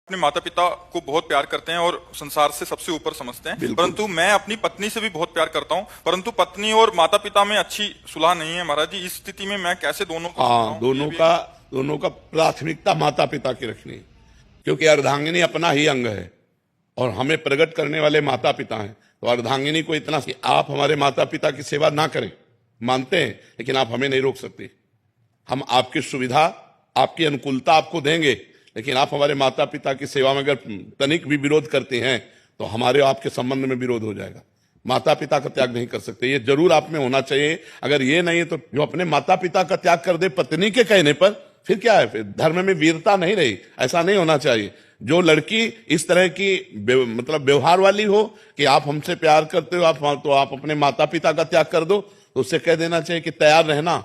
अपने माता पिता को बहुत प्यार करते हैं और संसार से सबसे ऊपर समझते हैं, परंतु मैं अपनी पत्नी से भी बहुत प्यार करता हूं, परंतु पत्नी और माता पिता में अच्छी सुलह नहीं है महाराज जी। इस स्थिति में मैं कैसे दोनों को हाँ, दोनों का प्राथमिकता माता पिता की रखनी है, क्योंकि अर्धांगिनी अपना ही अंग है और हमें प्रकट करने वाले माता पिता हैं। तो अर्धांगिनी को इतना कि आप हमारे माता पिता की सेवा ना करें, मानते हैं, लेकिन आप हमें नहीं रोक सकते। हम आपकी सुविधा, आपकी अनुकूलता आपको देंगे, लेकिन आप हमारे माता पिता की सेवा में अगर तनिक भी विरोध करते हैं तो हमारे आपके संबंध में विरोध हो जाएगा। माता पिता का त्याग नहीं कर सकते, ये जरूर आप में होना चाहिए। अगर ये नहीं है तो जो अपने माता पिता का त्याग कर दे पत्नी के कहने पर, फिर क्या है, फिर धर्म में वीरता नहीं रही। ऐसा नहीं होना चाहिए। जो लड़की इस तरह की मतलब व्यवहार वाली हो कि आप हमसे प्यार करते हो, आप अपने माता पिता का त्याग कर दो, तो उससे कह देना चाहिए कि तैयार रहना,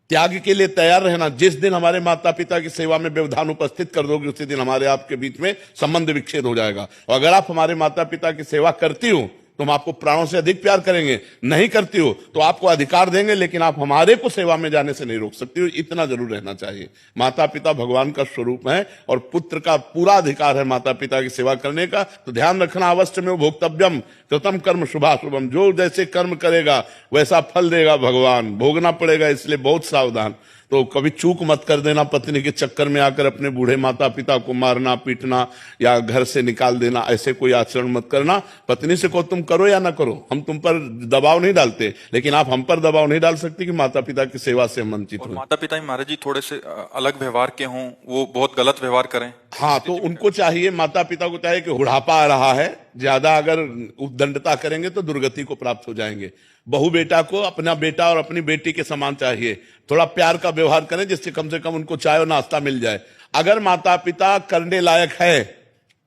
त्याग के लिए तैयार रहना। जिस दिन हमारे माता पिता की सेवा में व्यवधान उपस्थित कर दोगे, उसी दिन हमारे आपके बीच में संबंध विच्छेद हो जाएगा। और अगर आप हमारे माता पिता की सेवा करती हो तो हम आपको प्राणों से अधिक प्यार करेंगे, नहीं करती हो तो आपको अधिकार देंगे, लेकिन आप हमारे को सेवा में जाने से नहीं रोक सकती हो। इतना जरूर रहना चाहिए। माता पिता भगवान का स्वरूप है और पुत्र का पूरा अधिकार है माता पिता की सेवा करने का। तो ध्यान रखना, अवश्य में भोक्तव्यम कृतम कर्म शुभाशुभम। जो जैसे कर्म करेगा वैसा फल देगा भगवान, भोगना पड़ेगा, इसलिए बहुत सावधान। तो कभी चूक मत कर देना, पत्नी के चक्कर में आकर अपने बूढ़े माता पिता को मारना पीटना या घर से निकाल देना, ऐसे कोई आचरण मत करना। पत्नी से को तुम करो या ना करो, हम तुम पर दबाव नहीं डालते, लेकिन आप हम पर दबाव नहीं डाल सकते कि माता पिता की सेवा से हम वंचित हो। माता पिता महाराज जी थोड़े से अलग व्यवहार के हों, वो बहुत गलत व्यवहार करें। हाँ, तो उनको चाहिए, माता पिता को चाहिए कि बुढ़ापा आ रहा है, ज्यादा अगर उद्दंडता करेंगे तो दुर्गति को प्राप्त हो जाएंगे। बहू बेटा को अपना बेटा और अपनी बेटी के समान चाहिए। थोड़ा प्यार का व्यवहार करें जिससे कम से कम उनको चाय और नाश्ता मिल जाए। अगर माता पिता करने लायक है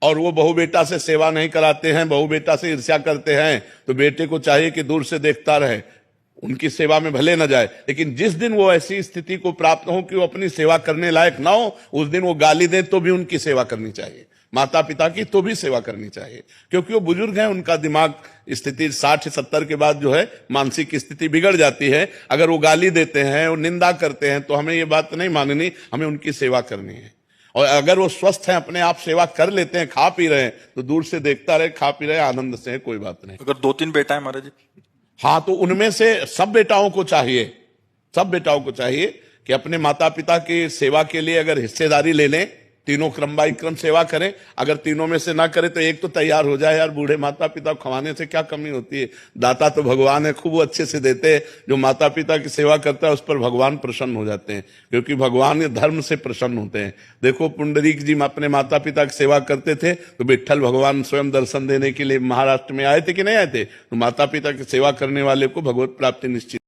और वो बहू बेटा से सेवा नहीं कराते हैं, बहू बेटा से ईर्ष्या करते हैं, तो बेटे को चाहिए कि दूर से देखता रहे, उनकी सेवा में भले न जाए। लेकिन जिस दिन वो ऐसी स्थिति को प्राप्त हो कि वो अपनी सेवा करने लायक ना हो, उस दिन वो गाली दे तो भी उनकी सेवा करनी चाहिए। माता पिता की तो भी सेवा करनी चाहिए, क्योंकि वो बुजुर्ग हैं, उनका दिमाग स्थिति 60-70 के बाद जो है मानसिक स्थिति बिगड़ जाती है। अगर वो गाली देते हैं, वो निंदा करते हैं, तो हमें ये बात नहीं माननी, हमें उनकी सेवा करनी है। और अगर वो स्वस्थ हैं, अपने आप सेवा कर लेते हैं, खा पी रहे हैं, तो दूर से देखता रहे, खा पी रहे, आनंद से है, कोई बात नहीं। अगर 2-3 बेटा है महाराज जी, हाँ, तो उनमें से सब बेटाओं को चाहिए कि अपने माता पिता की सेवा के लिए अगर हिस्सेदारी ले लें, तीनों क्रम बाई क्रम सेवा करें। अगर तीनों में से ना करे तो एक तो तैयार हो जाए। यार, बूढ़े माता पिता खवाने से क्या कमी होती है, दाता तो भगवान है, खूब अच्छे से देते हैं। जो माता पिता की सेवा करता है उस पर भगवान प्रसन्न हो जाते हैं, क्योंकि भगवान धर्म से प्रसन्न होते हैं। देखो, पुंडरीक जी अपने माता पिता की सेवा करते थे तो विट्ठल भगवान स्वयं दर्शन देने के लिए महाराष्ट्र में आए थे कि नहीं आए थे। तो माता पिता की सेवा करने वाले को भगवत प्राप्ति निश्चित।